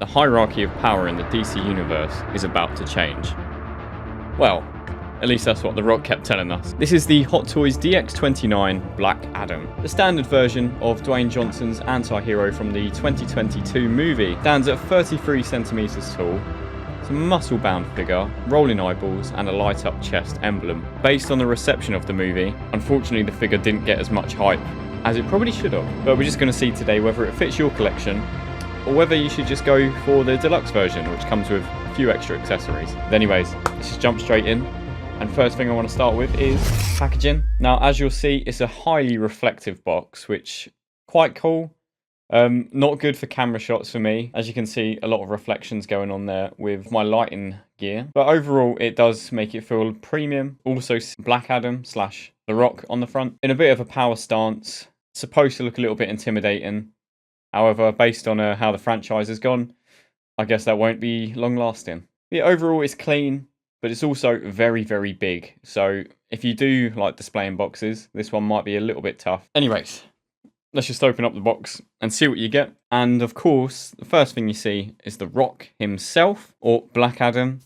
The hierarchy of power in the DC universe is about to change. Well, at least that's what The Rock kept telling us. This is the Hot Toys DX29 Black Adam. The standard version of Dwayne Johnson's anti-hero from the 2022 movie. Stands at 33 centimeters tall. It's a muscle-bound figure, rolling eyeballs, and a light-up chest emblem. Based on the reception of the movie, unfortunately the figure didn't get as much hype as it probably should have. But we're just going to see today whether it fits your collection, or whether you should just go for the deluxe version, which comes with a few extra accessories. But anyways, let's just jump straight in. And first thing I want to start with is packaging. Now, as you'll see, it's a highly reflective box, which quite cool. Not good for camera shots for me. As you can see, a lot of reflections going on there with my lighting gear. But overall, it does make it feel premium. Also, Black Adam / The Rock on the front. In a bit of a power stance. Supposed to look a little bit intimidating. However, based on how the franchise has gone, I guess that won't be long lasting. Yeah, overall, it's clean. But it's also very, very big. So if you do like displaying boxes, this one might be a little bit tough. Anyways, let's just open up the box and see what you get. And of course, the first thing you see is The Rock himself, or Black Adam.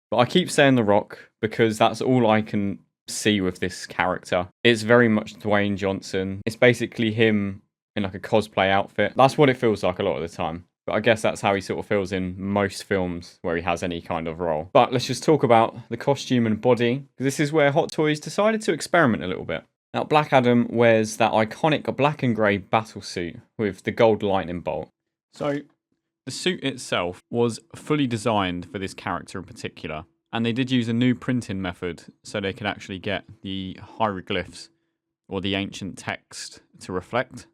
But I keep saying The Rock because that's all I can see with this character. It's very much Dwayne Johnson. It's basically him in like a cosplay outfit. That's what it feels like a lot of the time. But I guess that's how he sort of feels in most films where he has any kind of role. But let's just talk about the costume and body. This is where Hot Toys decided to experiment a little bit. Now, Black Adam wears that iconic black and grey battle suit with the gold lightning bolt. So, the suit itself was fully designed for this character in particular. And they did use a new printing method so they could actually get the hieroglyphs or the ancient text to reflect.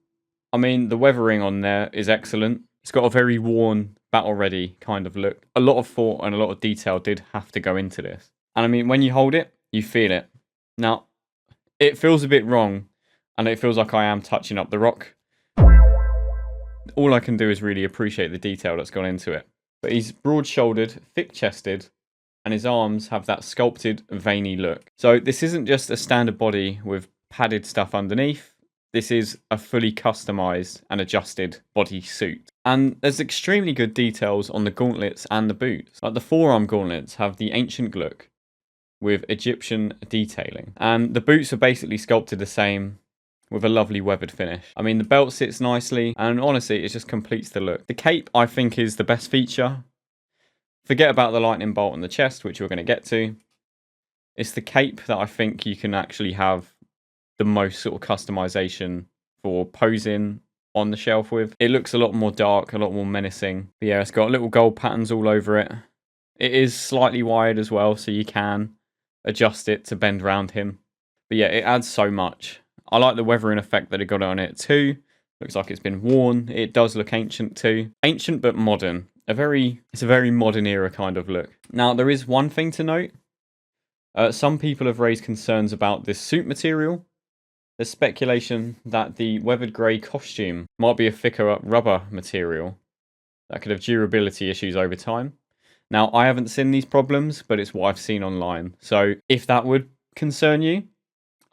I mean, the weathering on there is excellent. It's got a very worn, battle-ready kind of look. A lot of thought and a lot of detail did have to go into this. And I mean, when you hold it, you feel it. Now, it feels a bit wrong, and it feels like I am touching up The Rock. All I can do is really appreciate the detail that's gone into it. But he's broad-shouldered, thick-chested, and his arms have that sculpted, veiny look. So this isn't just a standard body with padded stuff underneath. This is a fully customized and adjusted body suit. And there's extremely good details on the gauntlets and the boots. Like the forearm gauntlets have the ancient look with Egyptian detailing. And the boots are basically sculpted the same with a lovely weathered finish. I mean, the belt sits nicely and honestly, it just completes the look. The cape, I think, is the best feature. Forget about the lightning bolt on the chest, which we're going to get to. It's the cape that I think you can actually have the most sort of customization for posing on the shelf with. It looks a lot more dark, a lot more menacing. But yeah, it's got little gold patterns all over it. It is slightly wired as well, so you can adjust it to bend around him. But yeah, it adds so much. I like the weathering effect that it got on it too. Looks like it's been worn. It does look ancient too. Ancient but modern. It's a very modern era kind of look. Now, there is one thing to note. Some people have raised concerns about this suit material. There's speculation that the weathered grey costume might be a thicker rubber material that could have durability issues over time. Now, I haven't seen these problems, but it's what I've seen online. So if that would concern you,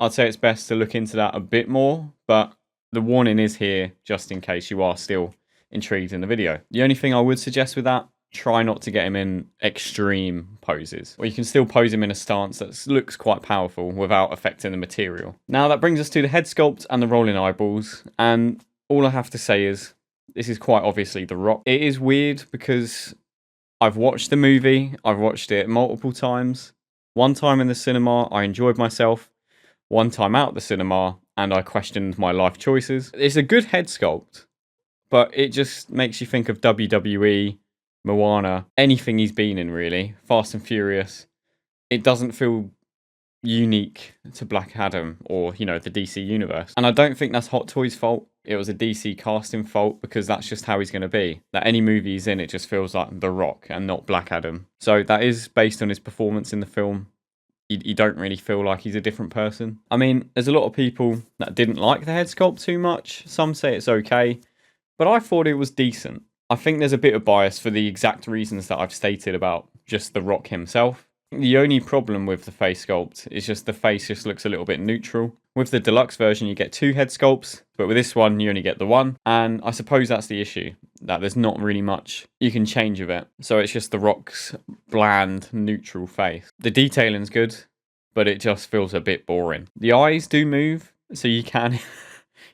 I'd say it's best to look into that a bit more. But the warning is here just in case you are still intrigued in the video. The only thing I would suggest with that, try not to get him in extreme poses. Or you can still pose him in a stance that looks quite powerful without affecting the material. Now that brings us to the head sculpt and the rolling eyeballs. And all I have to say is, this is quite obviously The Rock. It is weird because I've watched the movie. I've watched it multiple times. One time in the cinema, I enjoyed myself. One time out the cinema, and I questioned my life choices. It's a good head sculpt, but it just makes you think of WWE, Moana, anything he's been in really, Fast and Furious. It doesn't feel unique to Black Adam or, you know, the DC universe. And I don't think that's Hot Toys' fault. It was a DC casting fault because that's just how he's going to be. That any movie he's in, it just feels like The Rock and not Black Adam. So that is based on his performance in the film. You don't really feel like he's a different person. I mean, there's a lot of people that didn't like the head sculpt too much. Some say it's okay, but I thought it was decent. I think there's a bit of bias for the exact reasons that I've stated about just The Rock himself. The only problem with the face sculpt is just the face just looks a little bit neutral, With the deluxe version, you get 2 head sculpts, but with this one, you only get the 1. And I suppose that's the issue, that there's not really much you can change with it. So it's just The Rock's bland, neutral face. The detailing's good, but it just feels a bit boring. The eyes do move, so you can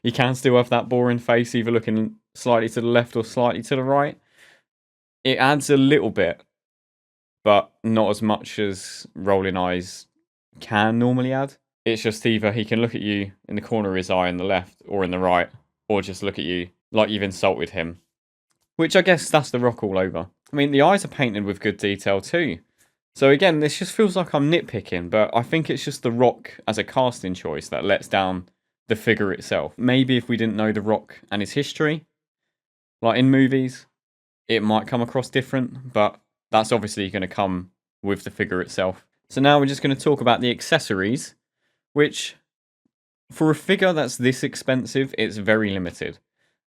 you can still have that boring face, either looking slightly to the left or slightly to the right. It adds a little bit, but not as much as rolling eyes can normally add. It's just either he can look at you in the corner of his eye in the left or in the right, or just look at you like you've insulted him. Which I guess that's The Rock all over. I mean, the eyes are painted with good detail too. So again, this just feels like I'm nitpicking, but I think it's just The Rock as a casting choice that lets down the figure itself. Maybe if we didn't know The Rock and his history, like in movies, it might come across different, but that's obviously going to come with the figure itself. So now we're just going to talk about the accessories, which for a figure that's this expensive, it's very limited.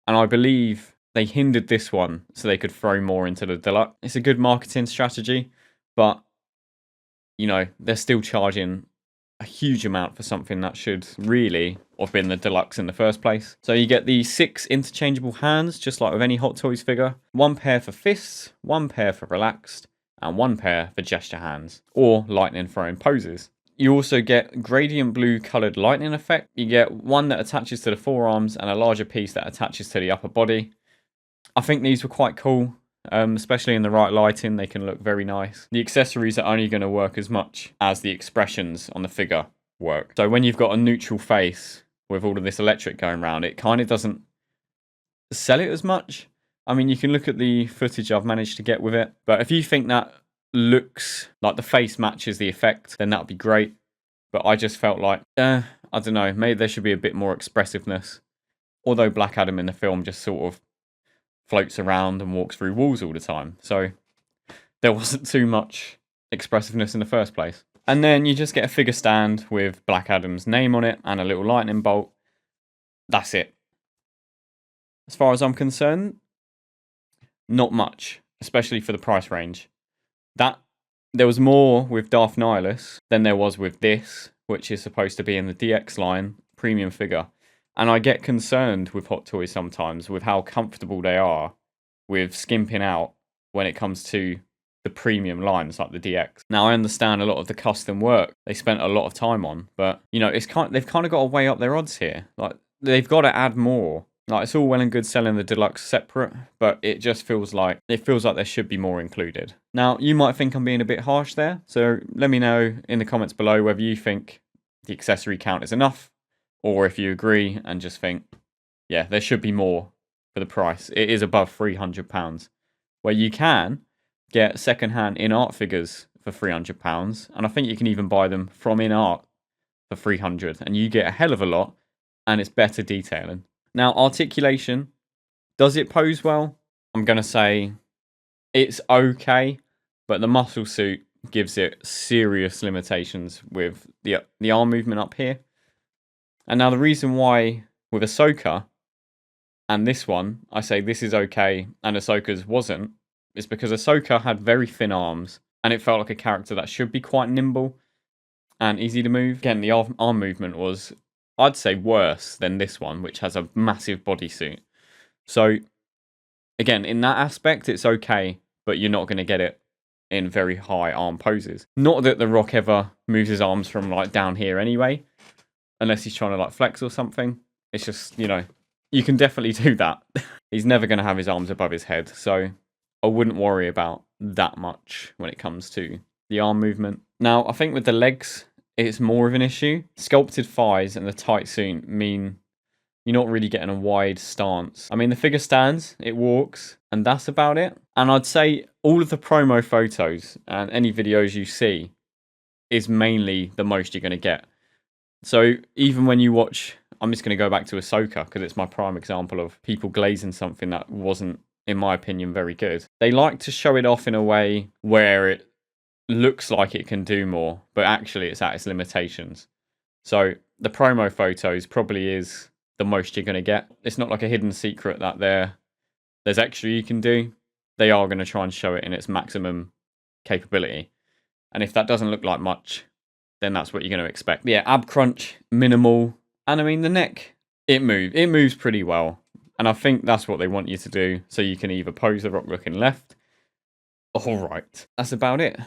And I believe they hindered this one so they could throw more into the deluxe. It's a good marketing strategy, but you know, they're still charging a huge amount for something that should really have been the deluxe in the first place. So you get the 6 interchangeable hands, just like with any Hot Toys figure. 1 pair for fists, 1 pair for relaxed, and 1 pair for gesture hands, or lightning throwing poses. You also get gradient blue coloured lightning effect. You get one that attaches to the forearms and a larger piece that attaches to the upper body. I think these were quite cool, especially in the right lighting. They can look very nice. The accessories are only going to work as much as the expressions on the figure work. So when you've got a neutral face with all of this electric going around, it kind of doesn't sell it as much. I mean, you can look at the footage I've managed to get with it, but if you think that looks like the face matches the effect, then that would be great. But I just felt like, I don't know, maybe there should be a bit more expressiveness. Although Black Adam in the film just sort of floats around and walks through walls all the time. So there wasn't too much expressiveness in the first place. And then you just get a figure stand with Black Adam's name on it and a little lightning bolt. That's it. As far as I'm concerned, not much, especially for the price range. That there was more with Darth Nihilus than there was with this, which is supposed to be in the DX line premium figure. And I get concerned with Hot Toys sometimes with how comfortable they are with skimping out when it comes to the premium lines like the DX. Now I understand a lot of the custom work they spent a lot of time on, but you know, they've kind of got to weigh up their odds here. Like they've got to add more. Like it's all well and good selling the deluxe separate, but it just feels like there should be more included. Now you might think I'm being a bit harsh there, so let me know in the comments below whether you think the accessory count is enough, or if you agree and just think, yeah, there should be more for the price. It is above £300, where you can get second-hand in-art figures for £300, and I think you can even buy them from in-art for £300, and you get a hell of a lot, and it's better detailing. Now, articulation, does it pose well? I'm going to say it's okay, but the muscle suit gives it serious limitations with the arm movement up here. And now the reason why with Ahsoka and this one, I say this is okay and Ahsoka's wasn't, is because Ahsoka had very thin arms and it felt like a character that should be quite nimble and easy to move. Again, the arm movement was, I'd say, worse than this one, which has a massive bodysuit. So, again, in that aspect, it's okay, but you're not going to get it in very high arm poses. Not that The Rock ever moves his arms from like down here anyway, unless he's trying to like flex or something. It's just, you know, you can definitely do that. He's never going to have his arms above his head, so I wouldn't worry about that much when it comes to the arm movement. Now, I think with the legs, it's more of an issue. Sculpted thighs and the tight suit mean you're not really getting a wide stance. I mean, the figure stands, it walks, and that's about it. And I'd say all of the promo photos and any videos you see is mainly the most you're going to get. So even when you watch, I'm just going to go back to Ahsoka because it's my prime example of people glazing something that wasn't, in my opinion, very good. They like to show it off in a way where it looks like it can do more, but actually it's at its limitations. So the promo photos probably is the most you're going to get. It's not like a hidden secret that there's extra you can do. They are going to try and show it in its maximum capability. And if that doesn't look like much, then that's what you're going to expect. Yeah, ab crunch, minimal. And I mean, the neck, it moves pretty well. And I think that's what they want you to do. So you can either pose the rock looking left. All right, that's about it.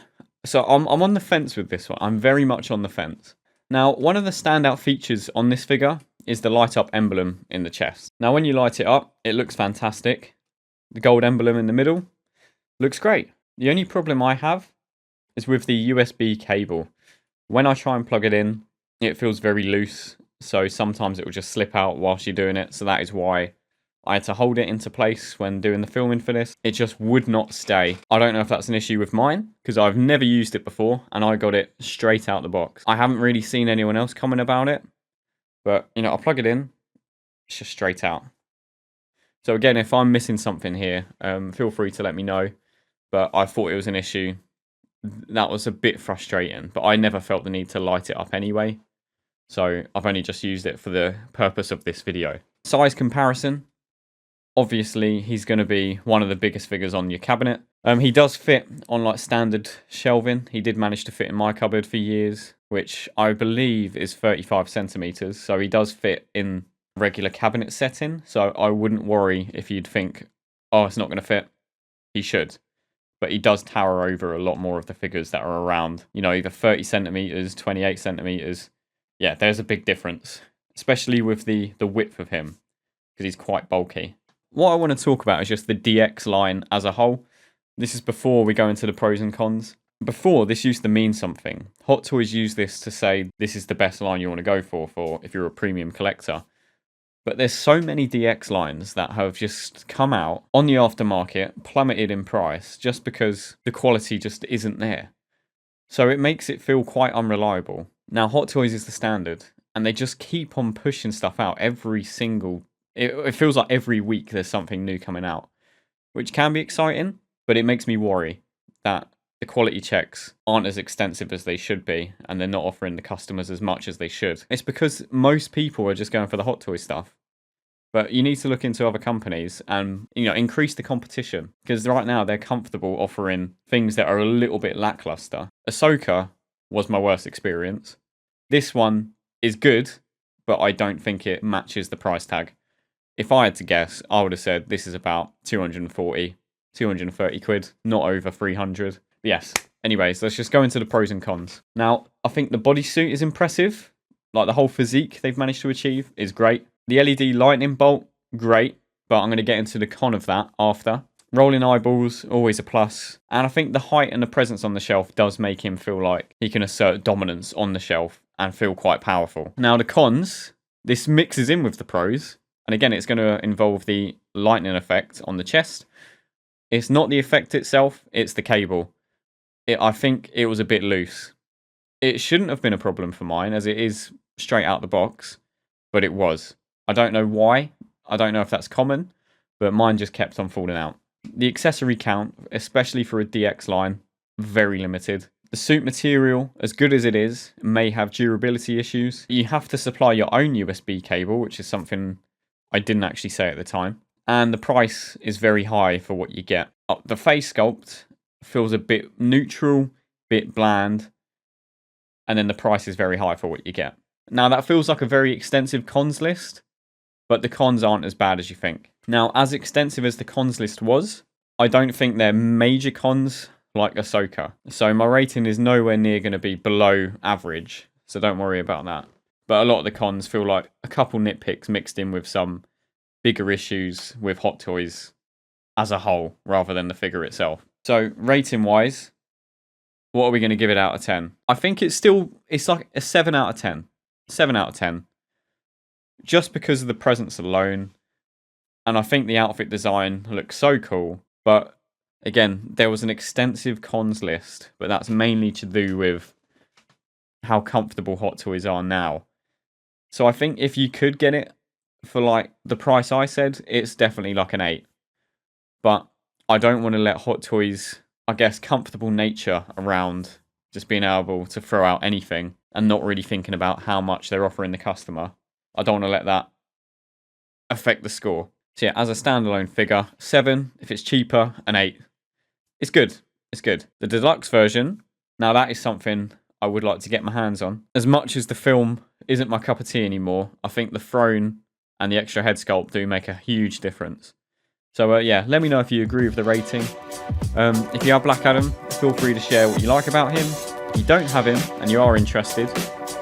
So I'm on the fence with this one. I'm very much on the fence. Now, one of the standout features on this figure is the light up emblem in the chest. Now, when you light it up, it looks fantastic. The gold emblem in the middle looks great. The only problem I have is with the USB cable. When I try and plug it in, it feels very loose. So sometimes it will just slip out whilst you're doing it. So that is why I had to hold it into place when doing the filming for this. It just would not stay. I don't know if that's an issue with mine, because I've never used it before, and I got it straight out the box. I haven't really seen anyone else comment about it, but, you know, I'll plug it in, it's just straight out. So again, if I'm missing something here, feel free to let me know, but I thought it was an issue. That was a bit frustrating, but I never felt the need to light it up anyway. So I've only just used it for the purpose of this video. Size comparison. Obviously, he's going to be one of the biggest figures on your cabinet. He does fit on like standard shelving. He did manage to fit in my cupboard for years, which I believe is 35 centimeters. So he does fit in regular cabinet setting. So I wouldn't worry if you'd think, oh, it's not going to fit. He should. But he does tower over a lot more of the figures that are around, you know, either 30 centimeters, 28 centimeters. Yeah, there's a big difference, especially with the width of him, because he's quite bulky. What I want to talk about is just the DX line as a whole. This is before we go into the pros and cons. Before, this used to mean something. Hot Toys use this to say this is the best line you want to go for if you're a premium collector. But there's so many DX lines that have just come out on the aftermarket, plummeted in price, just because the quality just isn't there. So it makes it feel quite unreliable. Now, Hot Toys is the standard, and they just keep on pushing stuff out every single... It feels like every week there's something new coming out, which can be exciting, but it makes me worry that the quality checks aren't as extensive as they should be, and they're not offering the customers as much as they should. It's because most people are just going for the Hot Toys stuff. But you need to look into other companies and, you know, increase the competition, because right now they're comfortable offering things that are a little bit lackluster. Ahsoka was my worst experience. This one is good, but I don't think it matches the price tag. If I had to guess, I would have said this is about 240, 230 quid, not over 300. Yes. Anyways, let's just go into the pros and cons. Now, I think the bodysuit is impressive. Like, the whole physique they've managed to achieve is great. The LED lightning bolt, great. But I'm going to get into the con of that after. Rolling eyeballs, always a plus. And I think the height and the presence on the shelf does make him feel like he can assert dominance on the shelf and feel quite powerful. Now, the cons, this mixes in with the pros. And again, it's going to involve the lightning effect on the chest. It's not the effect itself, it's the cable. I think it was a bit loose. It shouldn't have been a problem for mine, as it is straight out the box, but it was. I don't know why. I don't know if that's common, but mine just kept on falling out. The accessory count, especially for a DX line, very limited. The suit material, as good as it is, may have durability issues. You have to supply your own USB cable, which is something I didn't actually say at the time. And the price is very high for what you get. The face sculpt feels a bit neutral, bit bland. And then the price is very high for what you get. Now, that feels like a very extensive cons list, but the cons aren't as bad as you think. Now, as extensive as the cons list was, I don't think they're major cons like Ahsoka. So my rating is nowhere near going to be below average. So don't worry about that. But a lot of the cons feel like a couple nitpicks mixed in with some bigger issues with Hot Toys as a whole, rather than the figure itself. So, rating-wise, what are we going to give it out of 10? I think it's like a 7 out of 10. 7 out of 10. Just because of the presence alone. And I think the outfit design looks so cool. But, again, there was an extensive cons list, but that's mainly to do with how comfortable Hot Toys are now. So I think if you could get it for like the price I said, it's definitely like an 8. But I don't want to let Hot Toys, I guess, comfortable nature around just being able to throw out anything and not really thinking about how much they're offering the customer. I don't want to let that affect the score. So yeah, as a standalone figure, 7. If it's cheaper, an 8. It's good. It's good. The deluxe version, now that is something I would like to get my hands on. As much as the film isn't my cup of tea anymore. I think the throne and the extra head sculpt do make a huge difference. So yeah, let me know if you agree with the rating. If you have Black Adam, feel free to share what you like about him. If you don't have him and you are interested,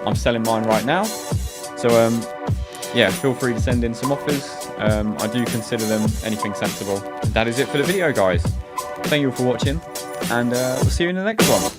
I'm selling mine right now. So yeah, feel free to send in some offers. I do consider them anything sensible. That is it for the video, guys. Thank you all for watching, and we'll see you in the next one.